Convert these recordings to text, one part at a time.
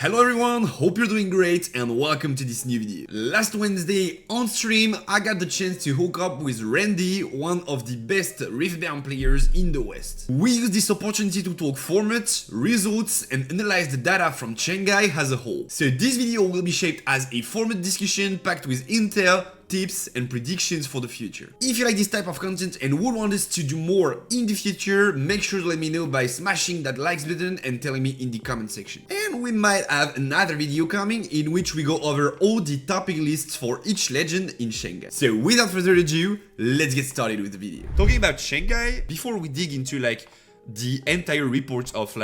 Hello everyone, hope you're doing great and welcome to this new video. Last Wednesday on stream, I got the chance to hook up with Randy, one of the best Riftbound players in the West. We used this opportunity to talk formats, results and analyze the data from Shangai as a whole. So this video will be shaped as a format discussion packed with intel, tips and predictions for the future. If you like this type of content and would want us to do more in the future, make sure to let me know by smashing that likes button and telling me in the comment section. And we might have another video coming in which we go over all the topic lists for each legend in Shangai. So without further ado, let's get started with the video. Talking about Shangai, before we dig into the entire report of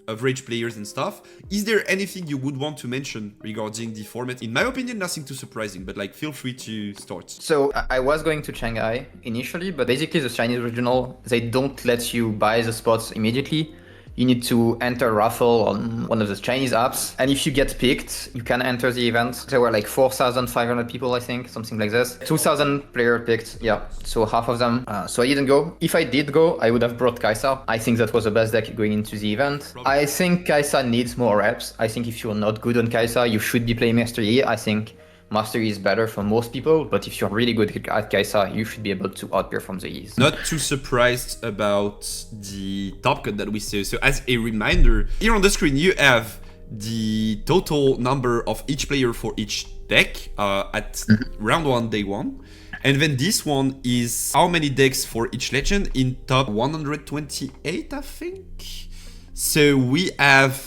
average players and stuff, is there anything you would want to mention regarding the format? In my opinion, nothing too surprising, but feel free to start. So I was going to Shanghai initially, but basically the Chinese regional, they don't let you buy the spots immediately. You need to enter a raffle on one of the Chinese apps. And if you get picked, you can enter the event. There were 4,500 people, I think, something like this. 2,000 players picked, yeah. So half of them. So I didn't go. If I did go, I would have brought Kai'Sa. I think that was the best deck going into the event. Probably. I think Kai'Sa needs more reps. I think if you're not good on Kai'Sa, you should be playing Master Yi. I think Master Yi is better for most people, but if you're really good at Kai'Sa, you should be able to outperform the Yis. Not too surprised about the top cut that we see. So as a reminder, here on the screen you have the total number of each player for each deck at round 1, day 1. And then this one is how many decks for each legend in top 128, I think. So we have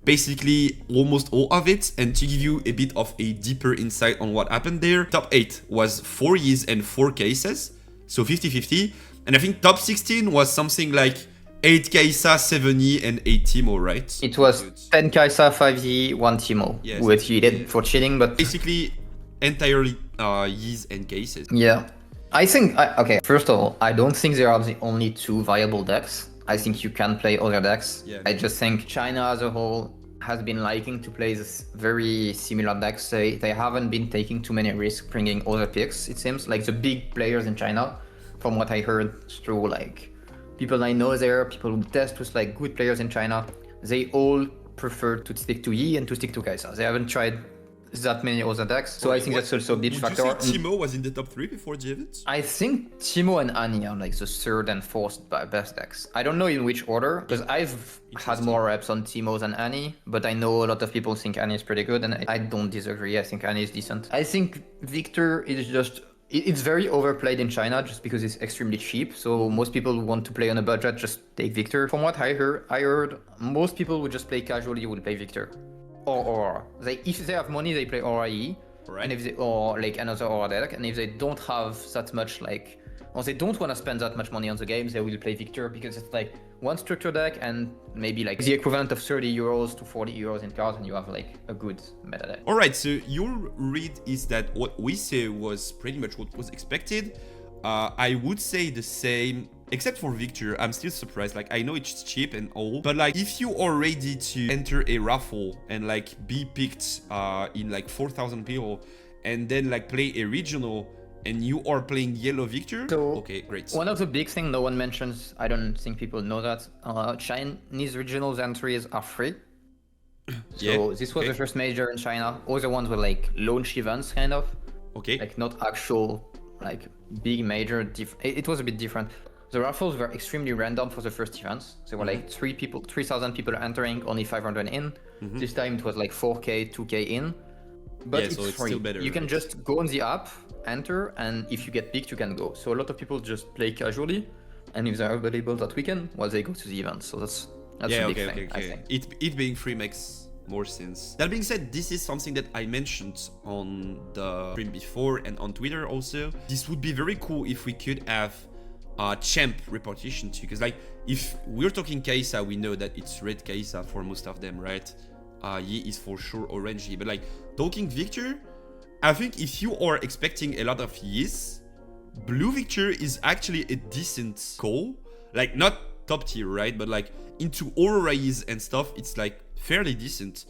basically almost all of it, and to give you a bit of a deeper insight on what happened there, top 8 was 4 Yis and 4 Kai'Sas, so 50-50, and I think top 16 was something like 8 Kai'Sa, 7 Yi and 8 Teemo, right? It was 10 Kai'Sa, 5 Yi, 1 Teemo, yes, which you did for cheating, but basically entirely Yis and Kai'Sas. Yeah, I think, okay, first of all, I don't think there are the only 2 viable decks. I think you can play other decks. Yeah. I just think China as a whole has been liking to play this very similar decks. They haven't been taking too many risks bringing other picks, it seems. The big players in China, from what I heard through people I know there, people who test with good players in China, they all prefer to stick to Yi and to stick to Kai'Sa. They haven't tried that many other decks, so I think that's also a big factor. Would you say Teemo was in the top 3 before the event? I think Teemo and Annie are the 3rd and 4th best decks. I don't know in which order, because I've had more reps on Teemo than Annie, but I know a lot of people think Annie is pretty good, and I don't disagree. I think Annie is decent. I think Victor is just... It's very overplayed in China just because it's extremely cheap, so most people who want to play on a budget just take Victor. From what I heard most people who just play casually will play Victor. Or if they have money, they play Aura E, right. And if they, or another Aura deck, and if they don't have that much or they don't want to spend that much money on the games, they will play Victor because it's one structure deck and maybe the equivalent of 30 euros to 40 euros in cards, and you have a good meta deck. All right, so your read is that what we say was pretty much what was expected. I would say the same, except for Victor. I'm still surprised. I know it's cheap and all, but if you are ready to enter a raffle and be picked in 4,000 people and then play a regional and you are playing yellow Victor, so okay, great. One of the big things no one mentions, I don't think people know that, Chinese regionals entries are free. So this was the first major in China. Other ones were launch events, kind of. Okay. Not actual big major. It was a bit different. The raffles were extremely random for the first events. There were 3,000 people entering, only 500 in. This time it was 4K, 2K in. But yeah, so it's free. Still better. You can just go on the app, enter, and if you get picked, you can go. So a lot of people just play casually, and if they're available that weekend, they go to the event. So that's a big thing, I think. It being free makes more sense. That being said, this is something that I mentioned on the stream before and on Twitter also. This would be very cool if we could have champ repartition too, because if we're talking Kai'Sa, we know that it's red Kai'Sa for most of them, right? Yi is for sure orange Yi, but talking Victor, I think if you are expecting a lot of Yis, blue Victor is actually a decent call. Not top tier, right? But into Aurora Yis and stuff, it's fairly decent.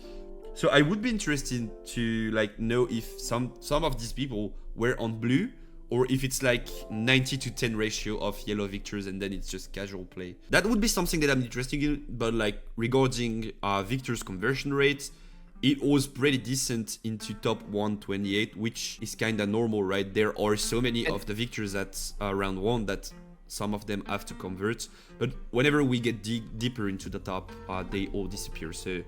So I would be interested to know if some of these people were on blue or if it's like 90 to 10 ratio of yellow victors and then it's just casual play. That would be something that I'm interested in, but like regarding victors conversion rate, it was pretty decent into top 128, which is kind of normal, right? There are so many of the victors at round 1 that some of them have to convert, but whenever we get deeper into the top, they all disappear. So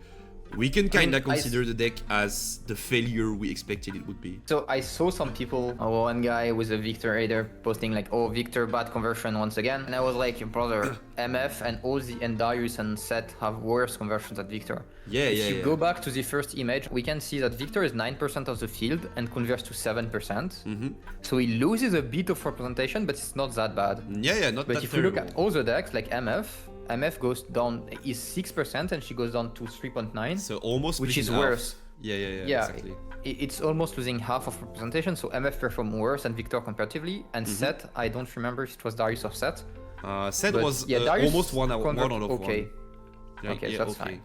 we can kind of consider the deck as the failure we expected it would be. So I saw some people, one guy with a Victor Raider posting like, oh, Victor bad conversion once again. And I was like, brother, MF and Ozzy and Darius and Seth have worse conversions than Victor. If you go back to the first image, we can see that Victor is 9% of the field and converts to 7%. So he loses a bit of representation, but it's not that bad. Not but that if terrible. you look at other decks like MF goes down, is 6% and she goes down to 3.9. So almost, which is half. Worse. Yeah, exactly. It's almost losing half of representation. So MF performed worse than Victor comparatively. And Seth, I don't remember if it was Darius or Seth. Seth was almost one out of okay. one. Okay, so that's fine.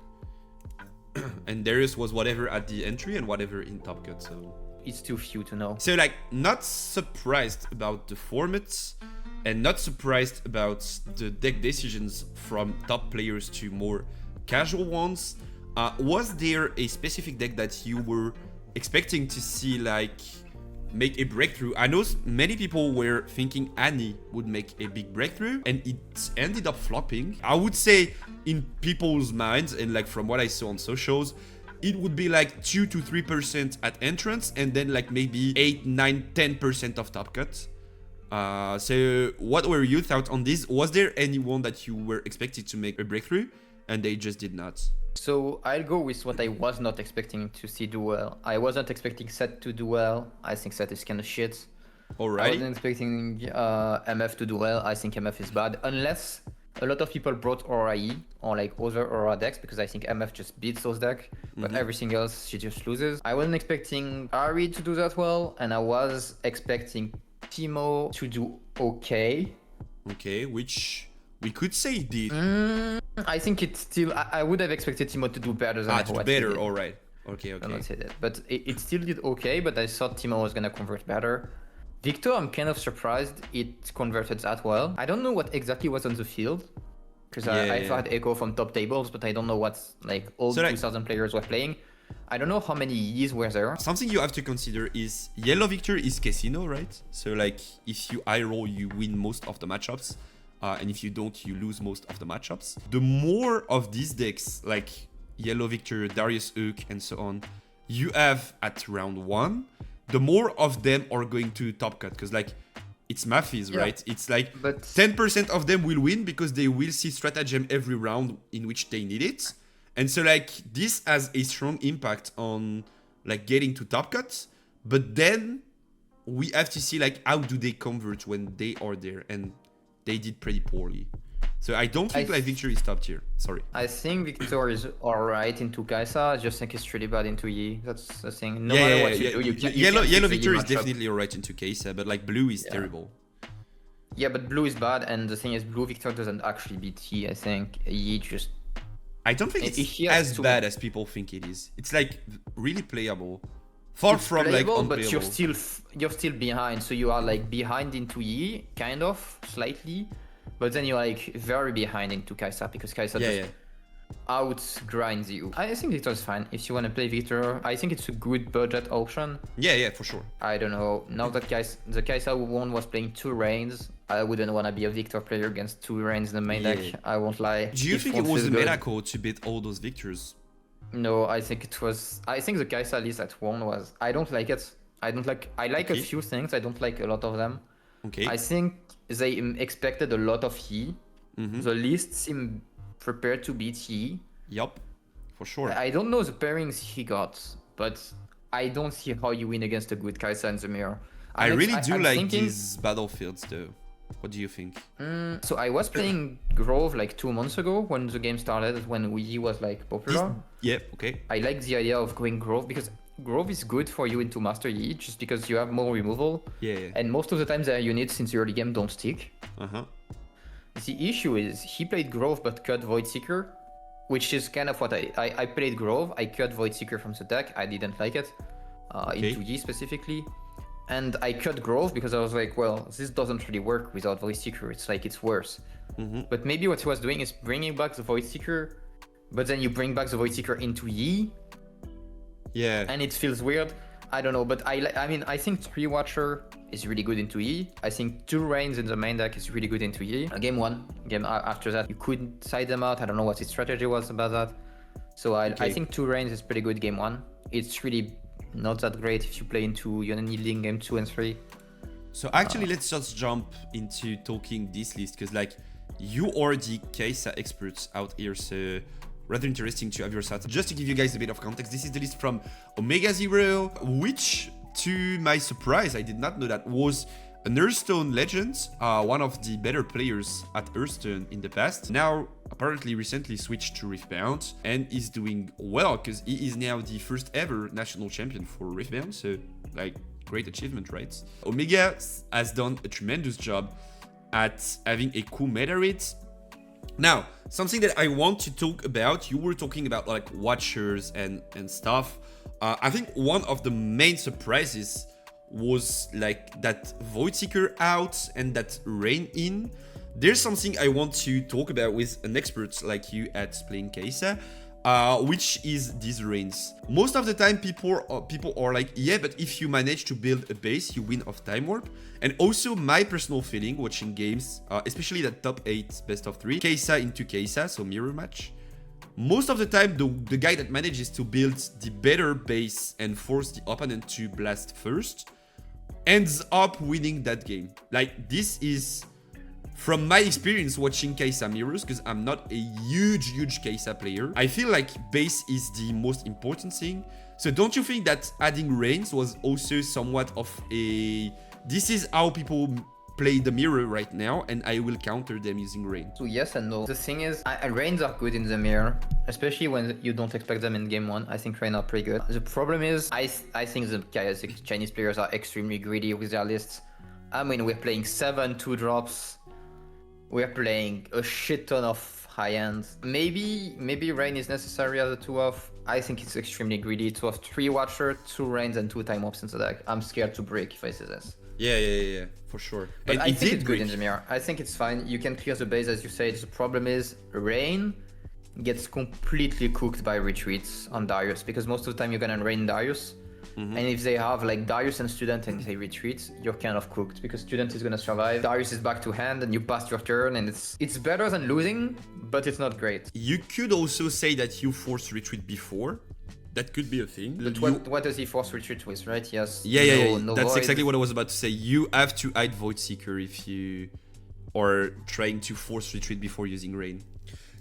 And Darius was whatever at the entry and whatever in top cut. So it's too few to know. So like, not surprised about the formats. And not surprised about the deck decisions from top players to more casual ones. Was there a specific deck that you were expecting to see like make a breakthrough? I know many people were thinking Annie would make a big breakthrough and it ended up flopping. I would say in people's minds and like from what I saw on socials, it would be like 2 to 3% at entrance and then like maybe 8, 9, 10% of top cut. So what were your thoughts on this? Was there anyone that you were expected to make a breakthrough and they just did not? So I'll go with what I was not expecting to see do well. I wasn't expecting Seth to do well. I think Seth is kind of shit. Alright. I wasn't expecting MF to do well. I think MF is bad. Unless a lot of people brought Aura-E or like other Aura decks, because I think MF just beats those decks, but everything else she just loses. I wasn't expecting Ari to do that well, and I was expecting Timo to do okay. Okay, which we could say he did. I think it's still. I would have expected Timo to do better than what he did. All right. Okay. I'm not say that, but it still did okay. But I thought Timo was gonna convert better. Victor, I'm kind of surprised it converted that well. I don't know what exactly was on the field, because I've had echo from top tables, but I don't know what's like all 2,000 players were playing. I don't know how many Yis were there. Something you have to consider is yellow victor is casino, right? So like if you high roll, you win most of the matchups. And if you don't, you lose most of the matchups. The more of these decks, like yellow victor, Darius Hook, and so on, you have at round 1, the more of them are going to top cut. Because like, it's mathies, right? It's like 10% of them will win because they will see stratagem every round in which they need it. And so like, this has a strong impact on like getting to top cuts. But then we have to see like, how do they convert when they are there? And they did pretty poorly. So I don't think like Victor is top tier. Sorry. I think Victor is alright into Kaisa. I just think it's really bad into Yi. That's the thing. No matter what you do, you can't. Yellow Victor is definitely alright into Kaisa, but like blue is terrible. Yeah, but blue is bad, and the thing is, blue Victor doesn't actually beat Yi. I think Yi just. I don't think it's as bad as people think it is. It's like really playable. Far from playable, like unplayable. But you're still behind, so you are like behind into Yi, kind of slightly, but then you're like very behind into Kaisa because Kaisa just out-grinds you. I think Victor's fine if you want to play Victor. I think it's a good budget option. Yeah, for sure. I don't know. Now that the Kaisa who won was playing 2 Reigns, I wouldn't want to be a Victor player against 2 Reigns in the main deck. I won't lie. Do you think it was the meta code to beat all those Victors? No, I think it was. I think the Kaisa list at 1 was. I don't like it. I like a few things. I don't like a lot of them. Okay. I think they expected a lot of Yi. The list seemed prepared to beat Yi. Yup, for sure. I don't know the pairings he got, but I don't see how you win against a good Kaisa in the mirror. I really do like these battlefields though. What do you think? So I was playing Grove like 2 months ago when the game started, when Yi was like popular. Okay. I like the idea of going Grove because Grove is good for you into Master Yi just because you have more removal. And most of the times their units in the early game don't stick. The issue is he played Grove but cut Voidseeker, which is kind of what I played Grove. I cut Voidseeker from the deck. I didn't like it into Yi specifically. And I cut Grove because I was like, well, this doesn't really work without Void Seeker. It's like, it's worse. But maybe what he was doing is bringing back the Void Seeker, but then you bring back the Void Seeker into Yi. Yeah. And it feels weird. I don't know, but I mean, I think 3 Watcher is really good into Yi. I think 2 Rains in the main deck is really good into Yi. Game 1, after that, you couldn't side them out. I don't know what his strategy was about that. So I think 2 Rains is pretty good game 1. It's really not that great if you play into Yielding game 2 and 3. So actually, let's just jump into talking this list, because like you are the Kai'Sa experts out here, so rather interesting to have your thoughts. Just to give you guys a bit of context, this is the list from Omega Zero, which, to my surprise, I did not know that, was an Hearthstone legend, one of the better players at Hearthstone in the past. Now, apparently recently switched to Riftbound and is doing well, because he is now the first ever national champion for Riftbound, so like, great achievement, right? Omega has done a tremendous job at having a cool meta read. Now, something that I want to talk about, you were talking about like Watchers and stuff. I think one of the main surprises was like that Void Seeker out and that Rain in. There's something I want to talk about with an expert like you at playing Kai'Sa, which is these Rains. Most of the time people are like, yeah, but if you manage to build a base, you win off Time Warp. And also my personal feeling watching games, especially that top 8 best of 3, Kai'Sa into Kai'Sa, so mirror match. Most of the time, the guy that manages to build the better base and force the opponent to blast first ends up winning that game. Like, this is, from my experience watching Kai'Sa mirrors, because I'm not a huge Kai'Sa player, I feel like base is the most important thing. So don't you think that adding Rains was also somewhat of a, this is how people play the mirror right now, and I will counter them using Rain? So yes and no. The thing is, Rains are good in the mirror, especially when you don't expect them in game 1. I think Rain are pretty good. The problem is, I think the Chinese players are extremely greedy with their lists. I mean, we're playing 7 2-drops. We're playing a shit ton of high end. Maybe Rain is necessary as a 2-off. I think it's extremely greedy to have 3 Watcher, 2 Rains, and 2 Time Ops in the deck. I'm scared to break if I say this. Yeah, for sure. But and I think it's break. good in the mirror. I think it's fine. You can clear the base as you said. The problem is Rain gets completely cooked by retreats on Darius, because most of the time you're gonna Rain Darius. And if they have like Darius and Student and they retreat, you're kind of cooked, because Student is gonna survive, Darius is back to hand, and you passed your turn, and it's better than losing, but it's not great. You could also say that you force retreat before. That could be a thing. But what does he force retreat with, right? Yes. Yeah. No That's void. exactly what I was about to say. You have to hide Void Seeker if you are trying to force retreat before using Rain.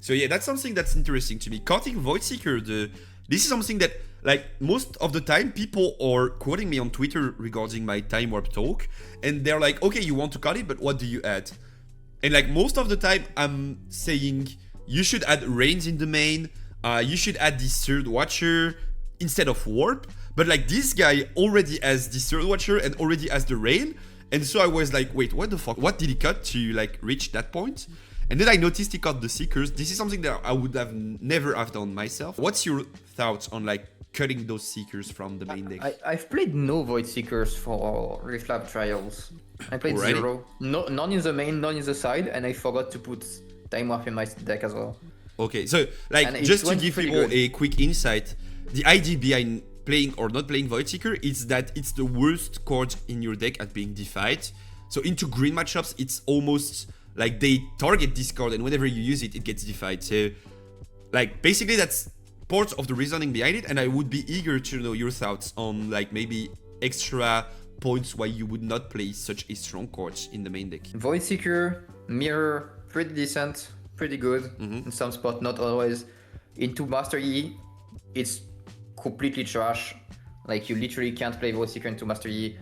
So yeah, that's something that's interesting to me. Cutting Void Seeker, this is something that, like, most of the time people are quoting me on Twitter regarding my Time Warp talk, and they're like, okay, you want to cut it, but what do you add? And like, most of the time I'm saying you should add Rains in the main, you should add the 3rd Watcher instead of Warp, but like, this guy already has the 3rd Watcher and already has the Rain, and so I was like, wait, what the fuck? What did he cut to like reach that point? And then I noticed he cut the Seekers. This is something that I would have never have done myself. What's your thoughts on like cutting those Seekers from the main deck? I've played no Void Seekers for Rift Lab trials. I played Already? 0. No, none in the main, none in the side, and I forgot to put Time Warp in my deck as well. Okay, so like, And just it to went give pretty people good. a quick insight, the idea behind playing or not playing Void Seeker is that it's the worst card in your deck at being defied. So into green matchups, it's almost like they target this card, and whenever you use it, it gets defied. So like, basically that's part of the reasoning behind it, and I would be eager to know your thoughts on like maybe extra points why you would not play such a strong card in the main deck. Void Seeker, Mirror, pretty decent, pretty good in some spot, not always. Into Master E, it's completely trash. Like, you literally can't play Void Seeker into Master E.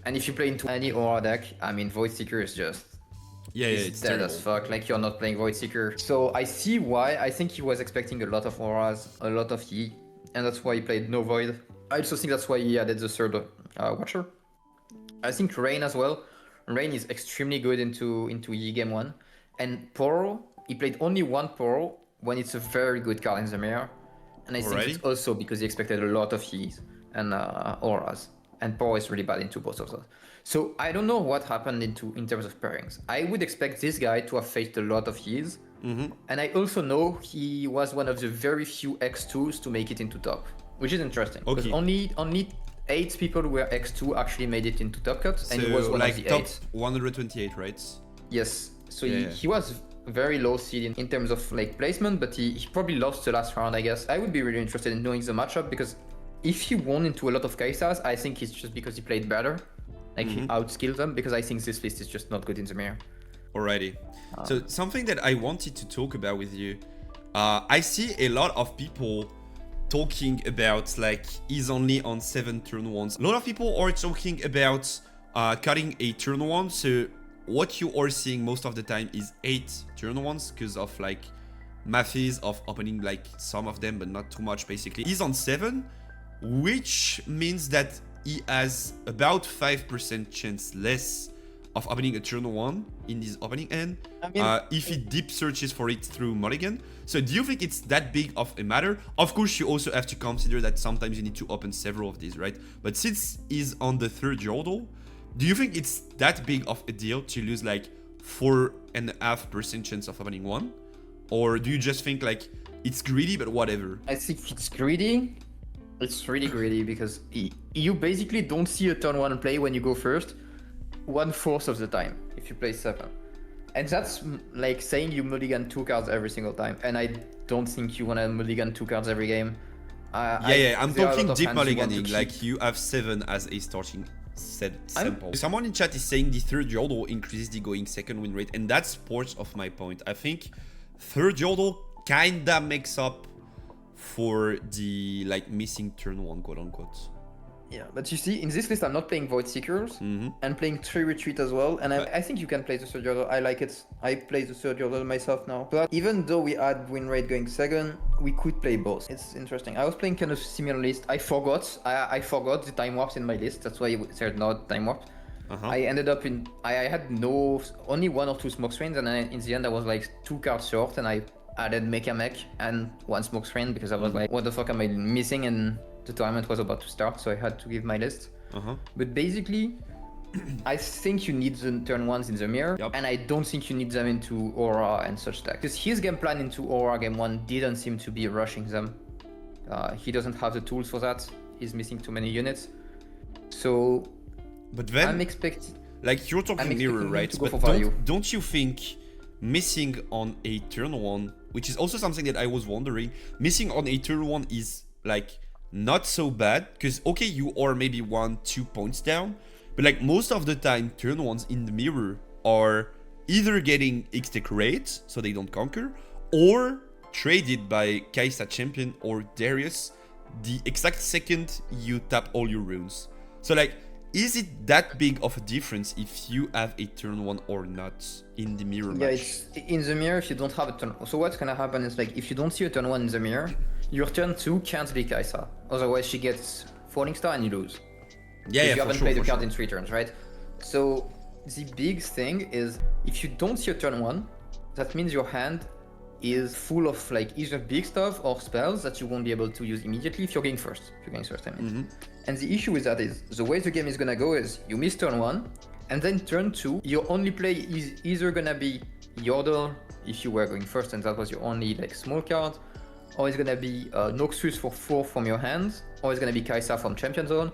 And if you play into any Aura deck, I mean, Void Seeker is just... It's dead terrible. as fuck. Like, you're not playing Void Seeker. So I see why. I think he was expecting a lot of auras, a lot of Yi, and that's why he played no Void. I also think that's why he added the 3rd Watcher. I think Rain as well. Rain is extremely good into Yi game 1. And Pearl, he played only 1 Pearl when it's a very good card in the mirror. And I think it's also because he expected a lot of Yis and auras. and Power is really bad into both of those. So I don't know what happened in terms of pairings. I would expect this guy to have faced a lot of heals, and I also know he was one of the very few X2s to make it into top, which is interesting because only 8 people who were X2 actually made it into top cut, and he was one like of the top 8. 128, right? Yes. So he was very low seed in terms of like placement, but he probably lost the last round, I guess. I would be really interested in knowing the matchup because if he won into a lot of Kaisas, I think it's just because he played better. Like he outskilled them, because I think this list is just not good in the mirror. Alrighty. So something that I wanted to talk about with you, I see a lot of people talking about like he's only on 7 turn ones. A lot of people are talking about cutting a turn 1. So what you are seeing most of the time is 8 turn ones because of like mathes of opening like some of them, but not too much basically. He's on 7, which means that he has about 5% chance less of opening a turn 1 in his opening end if he deep searches for it through mulligan. So do you think it's that big of a matter? Of course, you also have to consider that sometimes you need to open several of these, right? But since he's on the 3rd yordle, do you think it's that big of a deal to lose like 4.5% chance of opening 1? Or do you just think like it's greedy, but whatever? I think it's greedy. It's really greedy because you basically don't see a turn 1 play when you go first 1/4 of the time if you play 7. And that's like saying you mulligan 2 cards every single time. And I don't think you want to mulligan 2 cards every game. I'm talking deep mulliganing, like you have 7 as a starting set sample. Someone in chat is saying the 3rd yordle increases the going 2nd win rate, and that's part of my point. I think 3rd yordle kinda makes up for the like missing turn 1, quote unquote. Yeah, but you see, in this list, I'm not playing Void Seekers and playing 3 Retreat as well. And I think you can play the 3rd yordle. I like it. I play the 3rd yordle myself now. But even though we had win rate going 2nd, we could play both. It's interesting. I was playing kind of similar list. I forgot the time warps in my list. That's why there's not time warp. I ended up in... I had only 1 or 2 smoke screens, and in the end I was like 2 cards short, and I added Mecha Mech and 1 smoke screen because I was like, what the fuck am I missing? And the tournament was about to start, so I had to give my list. But basically, I think you need the turn 1s in the mirror, and I don't think you need them into Aura and such deck. Because his game plan into Aura game 1 didn't seem to be rushing them. He doesn't have the tools for that. He's missing too many units. So, but then, I'm expecting... Like, you're talking mirror, right? But don't you think missing on a turn 1, which is also something that I was wondering, missing on a turn 1 is like not so bad, because okay, you are maybe 1-2 points down, but like most of the time turn 1s in the mirror are either getting X-Tech raids so they don't conquer, or traded by Kaisa Champion or Darius the exact second you tap all your runes. So like, is it that big of a difference if you have a turn 1 or not in the mirror match? Yeah, it's in the mirror if you don't have a turn. So what's gonna happen is like, if you don't see a turn 1 in the mirror, your turn 2 can't be Kaisa. Otherwise she gets Falling Star and you lose. Yeah, if you haven't played the card in 3 turns, right? So the big thing is, if you don't see a turn 1, that means your hand is full of like either big stuff or spells that you won't be able to use immediately if you're going first. I mean. And the issue with that is, the way the game is gonna go is, you miss turn 1, and then turn 2, your only play is either gonna be Yordle, if you were going first and that was your only like small card, or it's gonna be Noxus for 4 from your hand, or it's gonna be Kaisa from Champion Zone.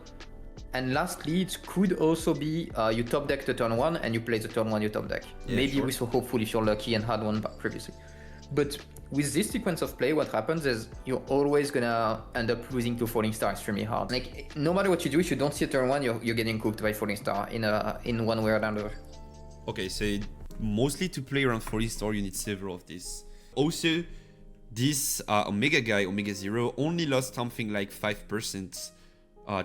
And lastly, it could also be you top deck the turn 1 and you play the turn 1 you top deck. Yeah, maybe we're so hopeful if you're lucky and had one back previously. But with this sequence of play, what happens is you're always gonna end up losing to Falling Star extremely hard. Like, no matter what you do, if you don't see a turn 1, you're getting cooked by Falling Star in one way or another. Okay, so mostly to play around Falling Star, you need several of these. Also, this Omega guy, Omega 0, only lost something like 5%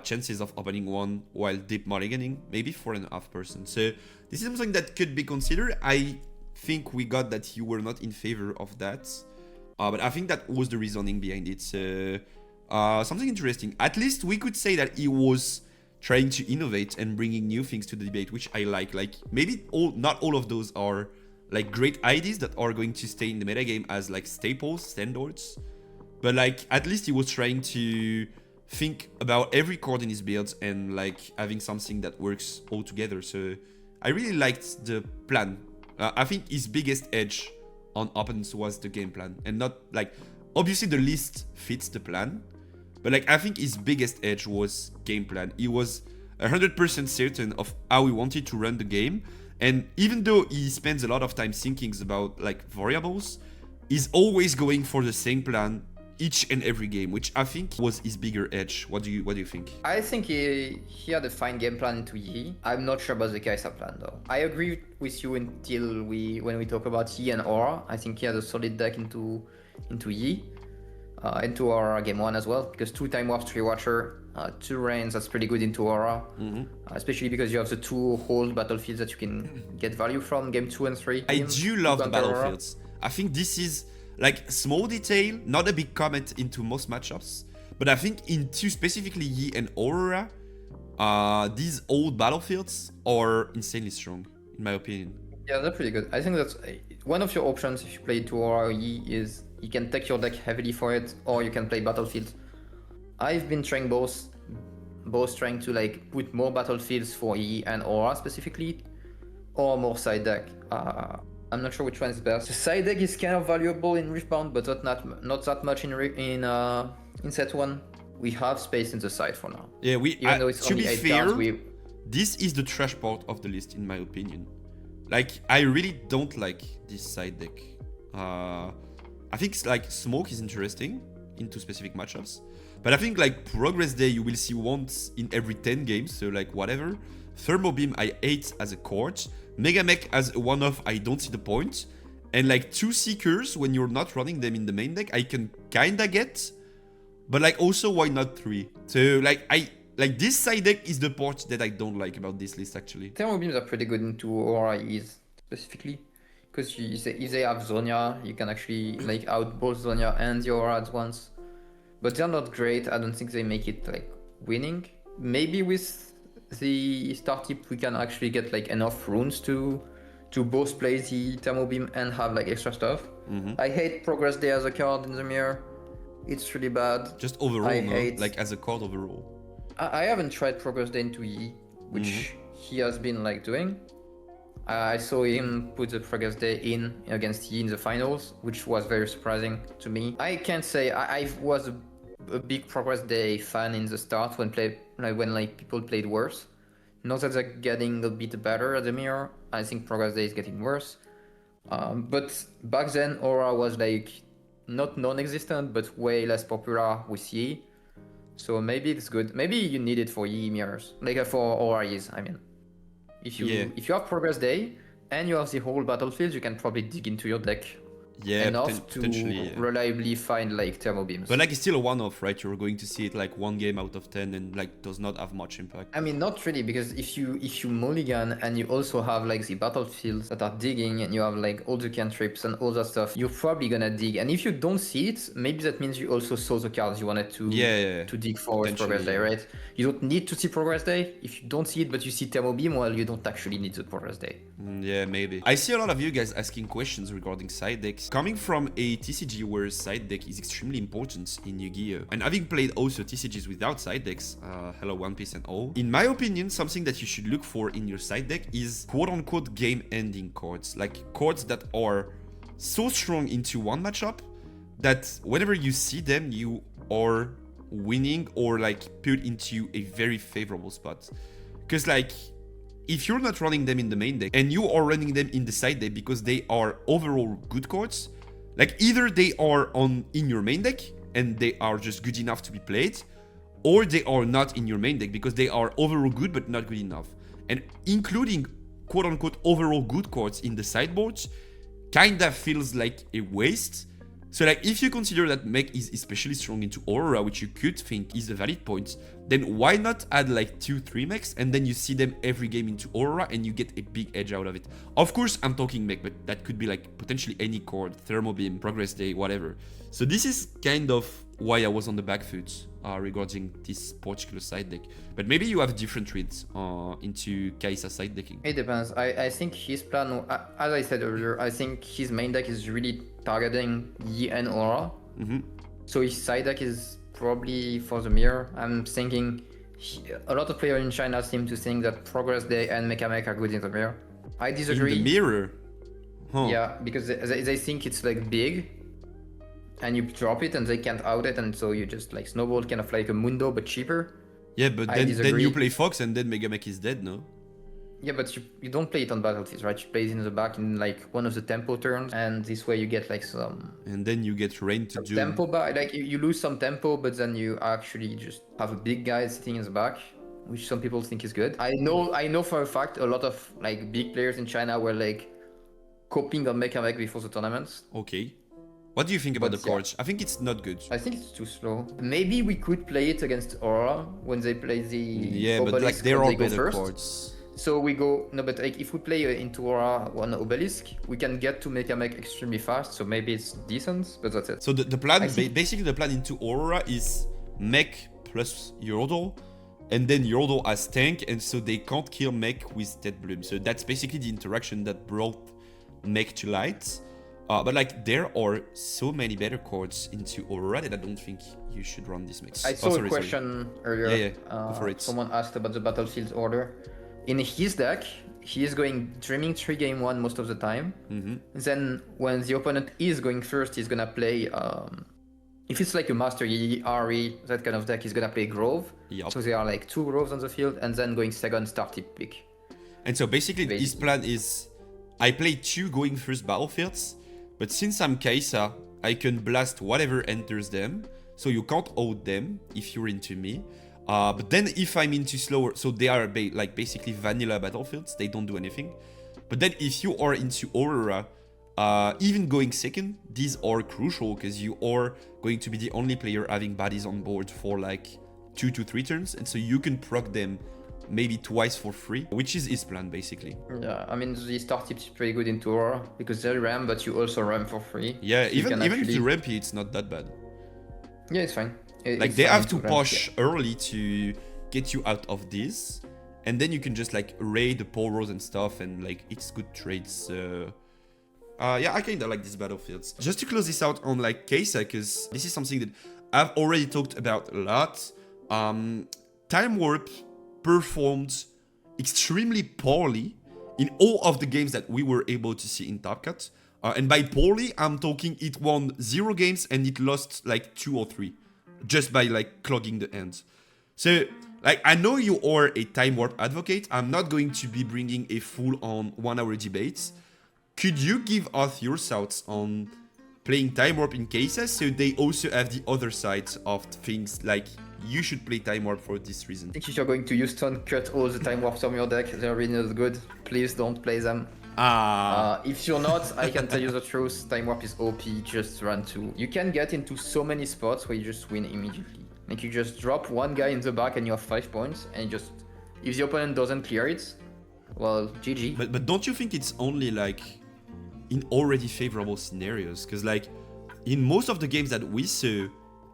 chances of opening 1 while deep mulliganing, maybe 4.5%. So this is something that could be considered. I think we got that you were not in favor of that, but I think that was the reasoning behind it. So something interesting. At least we could say that he was trying to innovate and bringing new things to the debate, which I like. Like, maybe not all of those are like great ideas that are going to stay in the metagame as like staples, standards, but like at least he was trying to think about every chord in his build and like having something that works all together. So I really liked the plan. I think his biggest edge on opponents was the game plan, and not like, obviously the list fits the plan, but like I think his biggest edge was game plan. He was 100% certain of how he wanted to run the game, and even though he spends a lot of time thinking about like variables, he's always going for the same plan each and every game, which I think was his bigger edge. What do you think? I think he had a fine game plan into Yi. I'm not sure about the Kai'Sa plan though. I agree with you until when we talk about Yi and Aura. I think he had a solid deck into Yi, into Aura game 1 as well, because 2 Time Warp, 3 Watcher, 2 Rains, that's pretty good into Aura. Especially because you have the 2 whole battlefields that you can get value from game 2 and 3. I do love the battlefields. I think this is like small detail, not a big comment into most matchups, but I think into specifically Yi and Aurora, these old battlefields are insanely strong, in my opinion. Yeah, they're pretty good. I think that's one of your options if you play to Aurora or Yi is you can take your deck heavily for it, or you can play battlefields. I've been trying both trying to like put more battlefields for Yi and Aura specifically, or more side deck. I'm not sure which one is best. The side deck is kind of valuable in Riftbound, but not that much in set 1. We have space in the side for now. Yeah, even though it's to only be 8 fair, cards, this is the trash part of the list, in my opinion. Like, I really don't like this side deck. I think like Smoke is interesting into specific matchups, but I think like Progress Day you will see once in every 10 games, so like whatever. Thermo Beam I hate as a chord. Mega Mech as a one-off, I don't see the point. And like 2 Seekers, when you're not running them in the main deck, I can kinda get. But like also, why not 3? So like this side deck is the part that I don't like about this list actually. Thermo Beams are pretty good into Aura E's specifically. Because if they have Zonia, you can actually like out both Zonia and the Aura at once. But they're not great, I don't think they make it like winning. Maybe with the star tip we can actually get like enough runes to both play the Thermo Beam and have like extra stuff. I hate Progress Day as a card in the mirror. It's really bad. Just overall, like as a card overall. I haven't tried Progress Day into Yi, which he has been like doing. I saw him put the Progress Day in against Yi in the finals, which was very surprising to me. I can't say I was a big Progress Day fan in the start when people played worse. Not that they're getting a bit better at the mirror. I think Progress Day is getting worse. But back then, Aura was like not non-existent, but way less popular with Yi. So maybe it's good. Maybe you need it for Yi mirrors, like for Aura's. I mean, if you have Progress Day and you have the whole battlefield, you can probably dig into your deck enough to reliably find like Thermo Beams. But like it's still a one-off, right? You're going to see it like 1 game out of 10 and like does not have much impact. I mean, not really, because if you mulligan and you also have like the battlefields that are digging and you have like all the cantrips and all that stuff, you're probably gonna dig. And if you don't see it, maybe that means you also saw the cards you wanted to dig for with Progress Day, right? You don't need to see Progress Day. If you don't see it but you see Thermo Beam, well, you don't actually need the Progress Day. Yeah, maybe. I see a lot of you guys asking questions regarding side decks. Coming from a TCG where side deck is extremely important in Yu-Gi-Oh! And having played also TCGs without side decks, hello One Piece and all, in my opinion, something that you should look for in your side deck is quote-unquote game-ending cards. Like cards that are so strong into one matchup that whenever you see them, you are winning or like put into a very favorable spot. Because like, if you're not running them in the main deck and you are running them in the side deck because they are overall good cards, like either they are in your main deck and they are just good enough to be played, or they are not in your main deck because they are overall good but not good enough. And including quote-unquote overall good cards in the sideboards kinda feels like a waste. So like if you consider that mech is especially strong into Aurora, which you could think is a valid point, then why not add like 2-3 mechs and then you see them every game into Aurora and you get a big edge out of it. Of course I'm talking mech, but that could be like potentially any card, Thermo Beam, Progress Day, whatever. So this is kind of why I was on the back foot regarding this particular side deck. But maybe you have different reads into Kai'Sa side decking. It depends. I think his plan, as I said earlier, I think his main deck is really targeting Yi and Aura. So his side deck is probably for the mirror. I'm thinking a lot of players in China seem to think that Progress Day and Mecha are good in the mirror. I disagree. In the mirror? Huh. Yeah, because they think it's like big, and you drop it and they can't out it, and so you just like snowball, kind of like a Mundo but cheaper. Yeah, but then you play Fox and then Megamech is dead, no? Yeah, but you don't play it on battlefields, right? You play it in the back in like one of the tempo turns, and this way you get like some... And then you get Rain to do... Tempo back, like you lose some tempo, but then you actually just have a big guy sitting in the back, which some people think is good. I know for a fact a lot of like big players in China were like copying on Mecha before the tournaments. Okay. What do you think about the cards? I think it's not good. I think it's too slow. Maybe we could play it against Aurora when they play the Obelisk, but like there are better cards. So we go, no, but like if we play into Aurora one Obelisk, we can get to Mecha extremely fast, so maybe it's decent, but that's it. So the plan, basically the plan into Aurora is Mech plus Yordle, and then Yordle as tank, and so they can't kill Mech with Dead Bloom. So that's basically the interaction that brought Mech to light. But like there are so many better cards into Aurora that I don't think you should run this mix. I saw a question earlier. Go for it. Someone asked about the battlefield order. In his deck, he is going Dreaming 3 game 1 most of the time. Then when the opponent is going first, he's gonna play... if it's like a Master Yi, Ari, that kind of deck, he's gonna play Grove. Yep. So there are like 2 Groves on the field, and then going second start tip pick. And so basically his plan is, I play 2 going first battlefields, but since I'm Kaisa, I can blast whatever enters them, so you can't out them if you're into me. But then if I'm into slower, so they are like basically vanilla battlefields, they don't do anything. But then if you are into Aurora, even going second, these are crucial because you are going to be the only player having bodies on board for like 2 to 3 turns, and so you can proc them maybe twice for free, which is his plan basically. Yeah, I mean the start tip is pretty good into Aurora because they ram, but you also ram for free. Yeah, so even if you ramp, it's not that bad. Yeah, it's fine. Like they have to push early to get you out of this, and then you can just like raid the poros and stuff, and like it's good trades. Yeah, I kinda like these battlefields. Just to close this out on like Kaisa, because this is something that I've already talked about a lot. Time Warp performed extremely poorly in all of the games that we were able to see in Top Cut. And by poorly, I'm talking it won 0 games and it lost like 2 or 3. Just by like clogging the ends. So like I know you are a Time Warp advocate. I'm not going to be bringing a full-on 1-hour debate. Could you give us your thoughts on playing Time Warp in cases so they also have the other side of things, like you should play Time Warp for this reason? I think if you're going to Houston, cut all the Time Warps from your deck. They're really not good. Please don't play them. If you're not, I can tell you the truth, Time Warp is OP, just run 2. You can get into so many spots where you just win immediately. Like you just drop one guy in the back and you have 5 points, and just, if the opponent doesn't clear it, well, GG. But don't you think it's only like in already favorable scenarios? Because like in most of the games that we saw,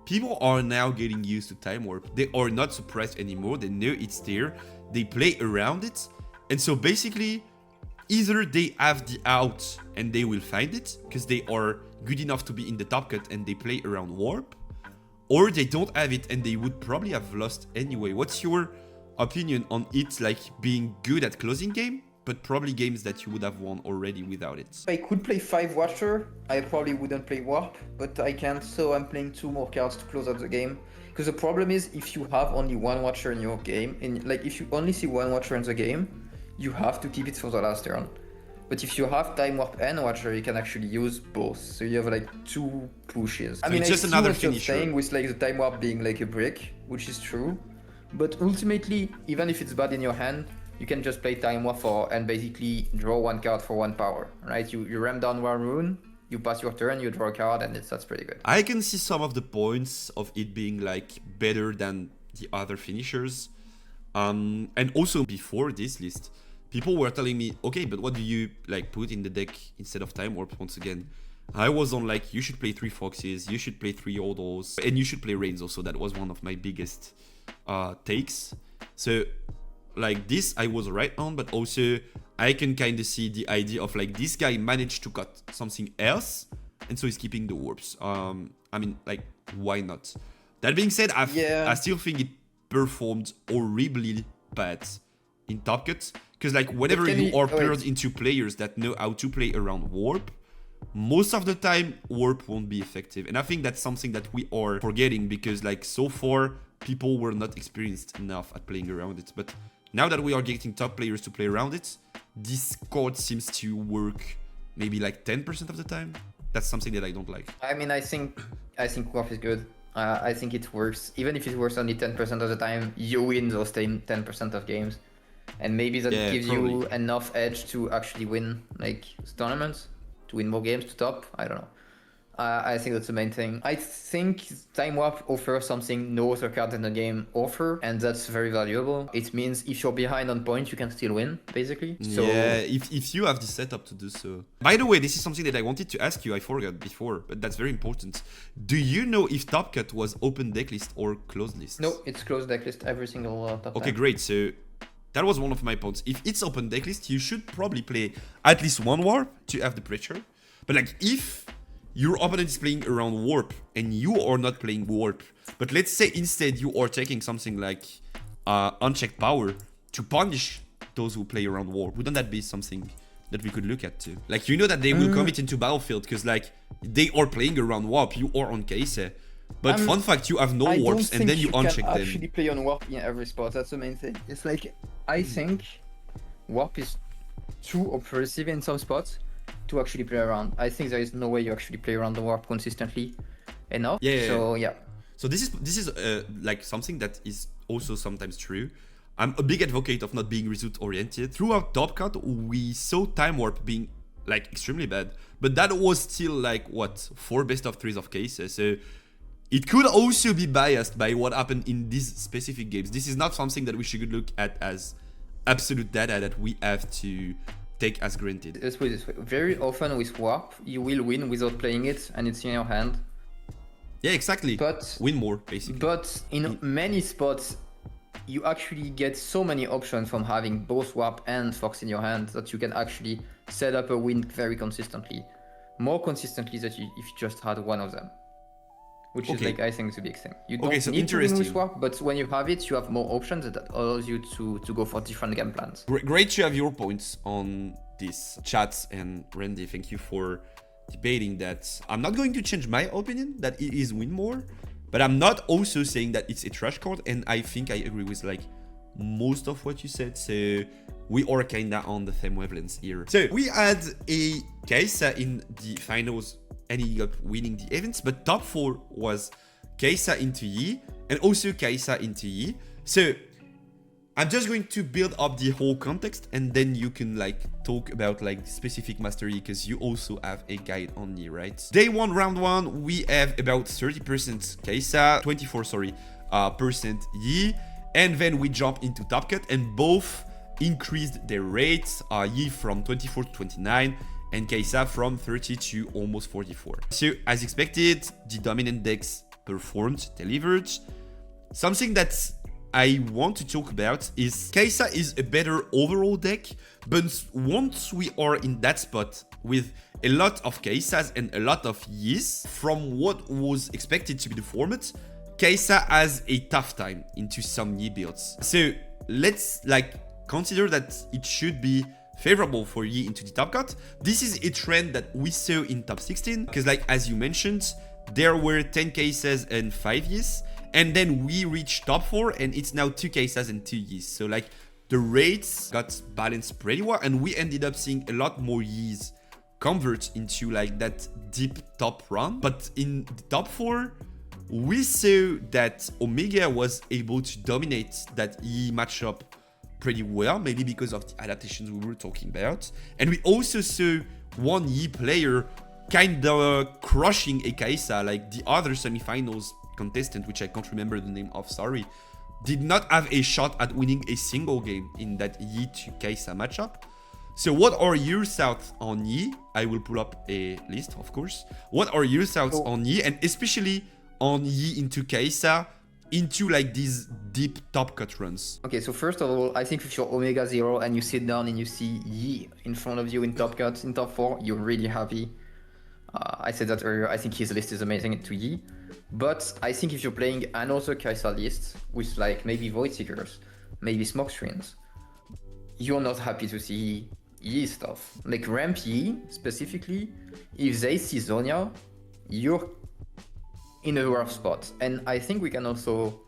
people are now getting used to Time Warp. They are not surprised anymore, they know it's there, they play around it, and so basically either they have the out and they will find it because they are good enough to be in the top cut and they play around warp, or they don't have it and they would probably have lost anyway. What's your opinion on it, like being good at closing game, but probably games that you would have won already without it? I could play 5 Watcher, I probably wouldn't play Warp, but I can't, so I'm playing 2 more cards to close out the game. Because the problem is, if you have only 1 Watcher in your game, like if you only see 1 Watcher in the game, you have to keep it for the last turn. But if you have Time Warp and Watcher, you can actually use both. So you have like 2 pushes. So I mean, it's just I see another what you're finisher. saying with like the Time Warp being like a brick, which is true. But ultimately, even if it's bad in your hand, you can just play Time Warp and basically draw 1 card for 1 power, right? You ram down 1 rune, you pass your turn, you draw a card, and that's pretty good. I can see some of the points of it being like better than the other finishers. And also before this list, people were telling me, okay, but what do you like put in the deck instead of Time Warp? Once again, I was on like, you should play 3 Foxes, you should play 3 Yordles, and you should play Rains also. That was one of my biggest takes. So like this I was right on, but also I can kind of see the idea of like this guy managed to cut something else, and so he's keeping the warps. I mean, like, why not? That being said, Yeah. I still think it performed horribly bad in Top Cut. Because like whenever you are paired into players that know how to play around Warp, most of the time Warp won't be effective. And I think that's something that we are forgetting because like so far people were not experienced enough at playing around it. But now that we are getting top players to play around it, this card seems to work maybe like 10% of the time. That's something that I don't like. I mean, I think Warp is good. I think it works. Even if it works only 10% of the time, you win those 10% of games. And maybe that gives you enough edge to actually win like tournaments, to win more games to top. I don't know. I think that's the main thing. I think Time Warp offers something no other card in the game offer, and that's very valuable. It means if you're behind on points, you can still win, basically. So yeah, if you have the setup to do so. By the way, this is something that I wanted to ask you, I forgot before, but that's very important. Do you know if Top Cut was open decklist or closed list? No, it's closed decklist every single top Okay, time. great. So that was one of my points. If it's open decklist, you should probably play at least one warp to have the pressure. But like if your opponent is playing around warp and you are not playing warp, but let's say instead you are taking something like unchecked power to punish those who play around warp, wouldn't that be something that we could look at too? Like, you know that they will commit into battlefield because like they are playing around warp, you are on Kaise. But fun fact, you have no warps and then you uncheck them. I don't think you can actually play on warp in every spot, that's the main thing. It's like, I think warp is too oppressive in some spots to actually play around. I think there is no way you actually play around the warp consistently enough. So yeah. So this is like something that is also sometimes true. I'm a big advocate of not being result oriented. Throughout Top Cut, we saw Time Warp being like extremely bad, but that was still like what 4 best of 3s of cases. So it could also be biased by what happened in these specific games. This is not something that we should look at as absolute data that we have to take as granted. Let's put it this way. Very often with Warp, you will win without playing it and it's in your hand. Yeah, exactly. But win more, basically. But in many spots, you actually get so many options from having both Warp and Fox in your hand that you can actually set up a win very consistently. More consistently than if you just had one of them. Which is like, I think it's a big thing. You don't need to win with Warp, but when you have it, you have more options that allows you to go for different game plans. Great to have your points on this, Chats and Randy. Thank you for debating that. I'm not going to change my opinion that it is win more, but I'm not also saying that it's a trash card, and I think I agree with like most of what you said. So we are kinda on the same wavelengths here. So we had a Kaisa in the finals and he ended up winning the events, but top 4 was Kaisa into Yi and also Kaisa into Yi. So I'm just going to build up the whole context and then you can like talk about like specific mastery because you also have a guide on Yi, right? Day 1, round 1, we have about 30% Kaisa, 24% Yi, and then we jump into Top Cut and both increased their rates, Yi from 24 to 29 and Kaisa from 30 to almost 44. So as expected, the dominant decks performed, delivered. Something that I want to talk about is Kaisa is a better overall deck, but once we are in that spot with a lot of Kaisas and a lot of Yis, from what was expected to be the format, Kaisa has a tough time into some Yi builds. So let's like consider that it should be favorable for Yi into the Top Cut. This is a trend that we saw in top 16 because like as you mentioned, there were 10 cases and 5 Yis, and then we reached top 4 and it's now 2 cases and 2 Yis. So like the rates got balanced pretty well and we ended up seeing a lot more Yis convert into like that deep top run. But in the top 4, we saw that Omega was able to dominate that Yi matchup pretty well, maybe because of the adaptations we were talking about. And we also saw one Yi player kind of crushing a Kaisa, like the other semifinals contestant, which I can't remember the name of, sorry, did not have a shot at winning a single game in that Yi to Kaisa matchup. So what are your thoughts on Yi? I will pull up a list, of course. What are your thoughts on Yi, and especially on Yi into Kaisa, into like these deep Top Cut runs? Okay, so first of all, I think if you're Omega 0 and you sit down and you see Yi in front of you in Top Cut, in top 4, you're really happy. I said that earlier, I think his list is amazing into Yi. But I think if you're playing another Kai'Sa list with like maybe Void Seekers, maybe Smoke Screens, you're not happy to see Yi stuff. Like ramp Yi specifically, if they see Zonia, you're in a rough spot. And I think we can also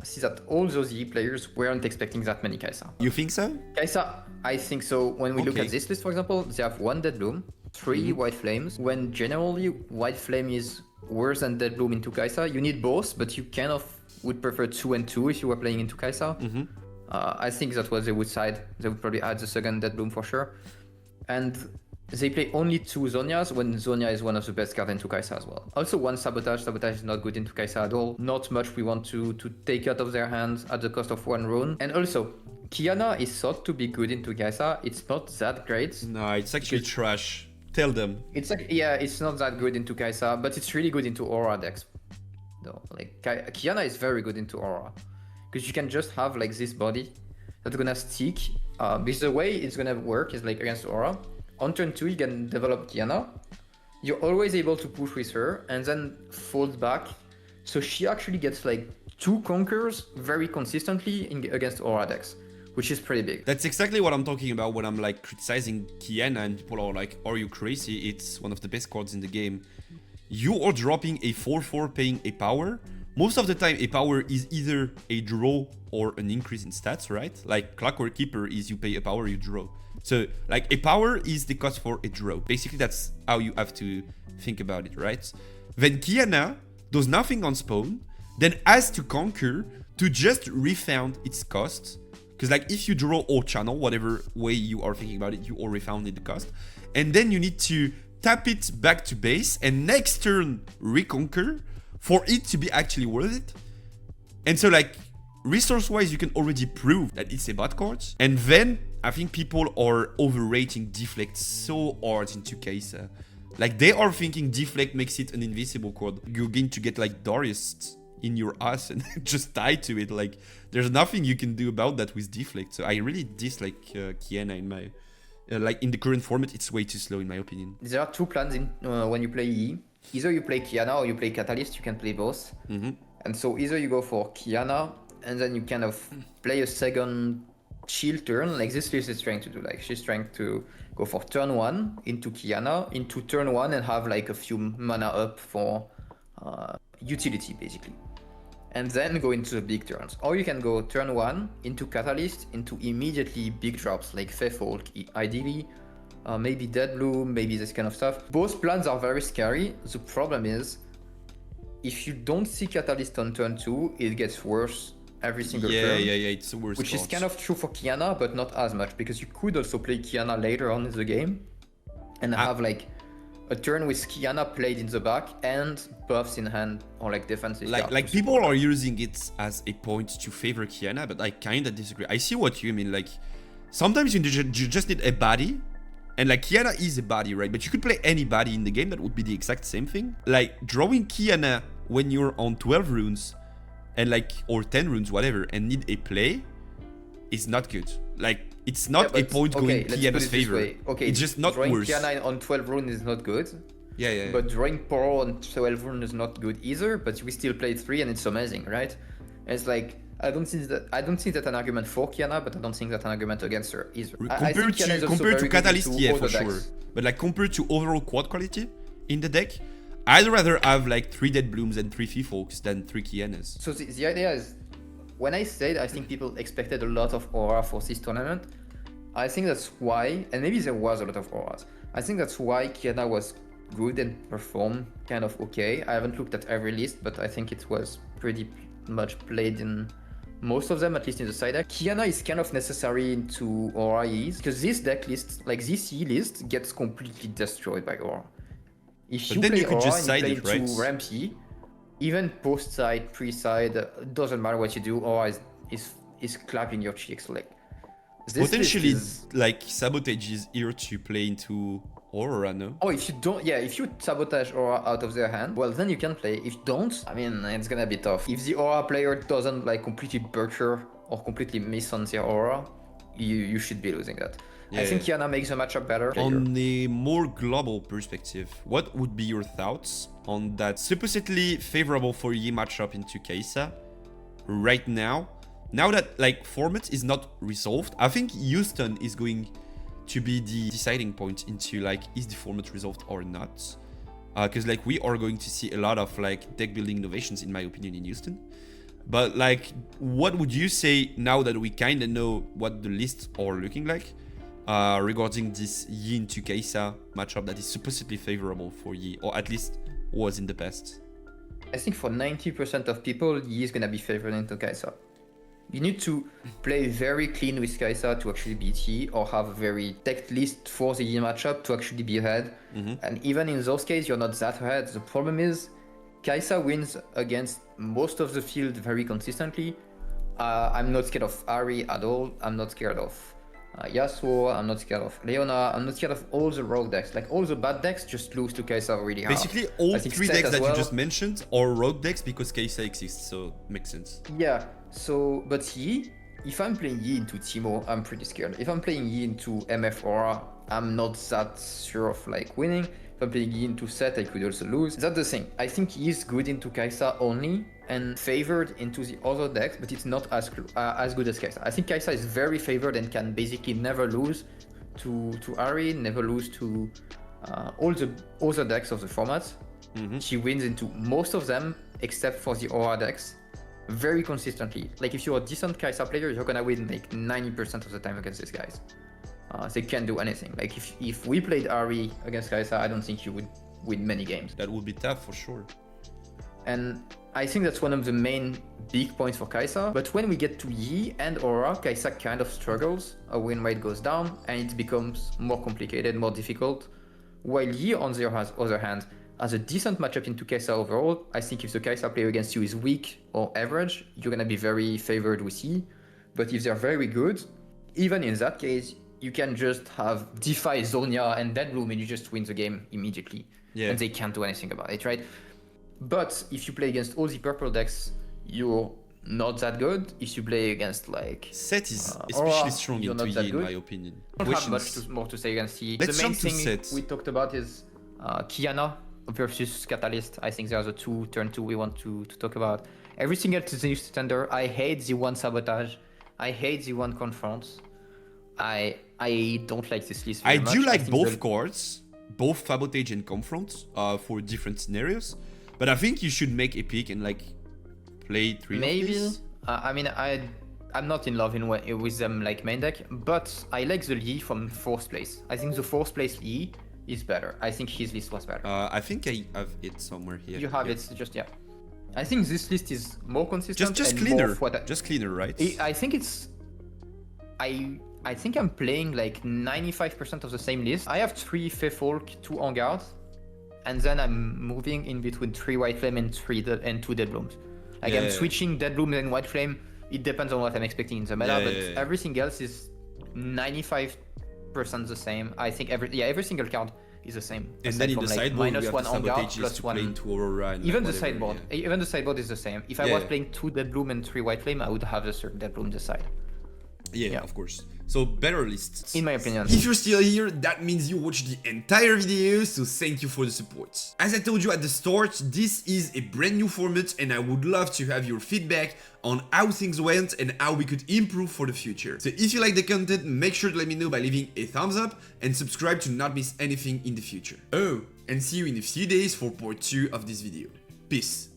see that all those Yi players weren't expecting that many Kai'Sa. You think so? Kai'Sa, I think so. When we look at this list, for example, they have 1 Dead Bloom, 3 White Flames, when generally White Flame is worse than Dead Bloom into Kai'Sa. You need both, but you kind of would prefer 2 and 2 if you were playing into Kai'Sa. I think that was they would side. They would probably add the second Dead Bloom for sure. And they play only 2 Zonias when Zonia is one of the best cards into Kai'Sa as well. Also 1 Sabotage. Sabotage is not good into Kai'Sa at all. Not much we want to take out of their hands at the cost of 1 rune. And also, Qiyana is thought to be good into Kai'Sa. It's not that great. No, it's actually trash. Tell them. It's like, yeah, it's not that good into Kai'Sa, but it's really good into Aura decks. Though, like Qiyana is very good into Aura, because you can just have like this body that's gonna stick. Because the way it's gonna work is like against Aura. On turn 2, you can develop Qiyana. You're always able to push with her and then fold back. So she actually gets like 2 conquers very consistently against Aura decks, which is pretty big. That's exactly what I'm talking about when I'm like criticizing Qiyana and people are like, are you crazy? It's one of the best cards in the game. You are dropping a 4/4 paying a power. Most of the time a power is either a draw or an increase in stats, right? Like Clockwork Keeper is you pay a power, you draw. So like a power is the cost for a draw. Basically that's how you have to think about it, right? Then Qiyana does nothing on spawn, then has to conquer to just refound its cost. Because like if you draw or channel, whatever way you are thinking about it, you already founded the cost. And then you need to tap it back to base and next turn reconquer for it to be actually worth it. And so like resource wise, you can already prove that it's a bad card. And then I think people are overrating Deflect so hard into Kai'Sa. Like they are thinking Deflect makes it an invisible card. You're going to get like Darius in your ass and just tie to it. Like there's nothing you can do about that with Deflect. So I really dislike Qiyana in my like in the current format. It's way too slow in my opinion. There are 2 plans in when you play Yi. Either you play Qiyana or you play Catalyst. You can play both. And so either you go for Qiyana and then you kind of play a second chill turn like this list is trying to do. Like she's trying to go for turn 1 into Qiyana, into turn 1 and have like a few mana up for utility basically. And then go into the big turns. Or you can go turn 1 into Catalyst, into immediately big drops like Faithful, ideally. Maybe Dead Bloom, maybe this kind of stuff. Both plans are very scary. The problem is, if you don't see Catalyst on turn 2, it gets worse every single turn. Yeah, it's the worst. Which is kind of true for Qiyana, but not as much, because you could also play Qiyana later on in the game and have like a turn with Qiyana played in the back and buffs in hand or like defensive. Like people are using it as a point to favor Qiyana, but I kind of disagree. I see what you mean. Like sometimes you just need a body. And like Qiyana is a body, right? But you could play any body in the game that would be the exact same thing. Like drawing Qiyana when you're on 12 runes and like or 10 runes, whatever, and need a play is not good. Like it's not a point going Qiyana's favor. Okay, it's just not drawing worse. Qiyana on 12 runes is not good. Yeah. But drawing Poro on 12 runes is not good either. But we still played 3 and it's amazing, right? And it's like I don't think that's an argument for Qiyana, but I don't think that's an argument against her either. Compared to Catalyst, yeah, for sure. But like compared to overall quad quality in the deck, I'd rather have like 3 Dead Blooms and 3 Fifolks than 3 Qiyanas. So the idea is, when I said I think people expected a lot of aura for this tournament, I think that's why, and maybe there was a lot of auras. I think that's why Qiyana was good and performed kind of okay. I haven't looked at every list, but I think it was pretty much played in most of them, at least in the side deck. Qiyana is kind of necessary into Aura Yis, because this deck list, like this Yi list, gets completely destroyed by Aura. If you play Aura and you play into ramp Yi, even post side, pre side, doesn't matter what you do, Aura is clapping your cheeks. Like this potentially, like Sabotage is here to play into Aura, no? Oh, if you don't, yeah, if you sabotage Aura out of their hand, well, then you can play. If you don't, I mean, it's gonna be tough. If the Aura player doesn't like completely butcher or completely miss on their Aura, you should be losing that. Yeah, I think yeah. Qiyana makes the matchup better. On a more global perspective, what would be your thoughts on that supposedly favorable for Yi matchup into Kai'Sa right now? Now that like format is not resolved, I think Houston is going to be the deciding point into like is the format resolved or not. Because like we are going to see a lot of like deck building innovations in my opinion in Houston. But like what would you say now that we kind of know what the lists are looking like regarding this Yi into Kai'Sa matchup that is supposedly favorable for Yi, or at least was in the past? I think for 90% of people, Yi is gonna be favored into Kai'Sa. You need to play very clean with Kai'Sa to actually beat Yi, or have a very decked list for the Yi matchup to actually be ahead. And even in those cases, you're not that ahead. The problem is, Kai'Sa wins against most of the field very consistently. I'm not scared of Ahri at all. I'm not scared of Yasuo. I'm not scared of Leona. I'm not scared of all the rogue decks. Like all the bad decks just lose to Kai'Sa really hard. Basically, all I think three Set decks as that well. you just mentioned are rogue decks because Kai'Sa exists, so makes sense. Yeah, so, but Yi, if I'm playing Yi into Teemo, I'm pretty scared. If I'm playing Yi into MF Aura, I'm not that sure of like winning. If I'm playing Yi into Set, I could also lose. That's the thing. I think Yi is good into Kai'Sa only and favored into the other decks, but it's not as good as Kai'Sa. I think Kai'Sa is very favored and can basically never lose to Ahri, never lose to all the other decks of the format. She wins into most of them except for the Aura decks very consistently. Like if you're a decent Kai'Sa player, you're gonna win like 90% of the time against these guys. They can't do anything. Like if we played Ahri against Kai'Sa, I don't think you would win many games. That would be tough for sure. And I think that's one of the main big points for Kai'Sa. But when we get to Yi and Aura, Kai'Sa kind of struggles. Our win rate goes down and it becomes more complicated, more difficult. While Yi, on the other hand, has a decent matchup into Kai'Sa overall. I think if the Kai'Sa player against you is weak or average, you're gonna be very favored with Yi. But if they're very good, even in that case, you can just have Defy, Zonia, and Deadbloom and you just win the game immediately. Yeah. And they can't do anything about it, right? But if you play against all the purple decks, you're not that good. If you play against like Set is especially Aura, strong you're into not that Yi in good. my opinion. I don't have Questions? much more to say against Yi. Let's The main jump to thing Set. we talked about is Qiyana versus Catalyst. I think there are the turn two we want to talk about. Everything else is a new standard. I hate the one sabotage. I hate the one confront. I don't like this list I very much. do like think both cards, both Sabotage and Confront, for different scenarios. But I think you should make a pick and like play three of Maybe. these. I mean, I'm not in love with them like main deck, but I like the Lee from fourth place. I think the fourth place Lee is better. I think his list was better. I think I have it somewhere here. You have Yeah. it, just yeah. I think this list is more consistent. Just and cleaner. more of what Just cleaner, right? I think it's. I think I'm playing like 95% of the same list. I have 3 Fifth Hulk, 2 On Guard, and then I'm moving in between 3 White Flame and 2 Dead Blooms. Like I'm switching Dead Blooms and White Flame. It depends on what I'm expecting in the meta, but everything else is 95% the same. I think every single card is the same. And then in the sideboard, we have -1 the On Guard, Sabotages to +1. play into Aurora and Even like the whatever, sideboard, yeah. even the sideboard is the same. If I Yeah. was playing 2 Dead Bloom and 3 White Flame, I would have the third Dead Bloom this side. Yeah, of course. So better lists. In my opinion. If you're still here, that means you watched the entire video, so thank you for the support. As I told you at the start, this is a brand new format and I would love to have your feedback on how things went and how we could improve for the future. So if you like the content, make sure to let me know by leaving a thumbs up and subscribe to not miss anything in the future. Oh, and see you in a few days for part 2 of this video. Peace.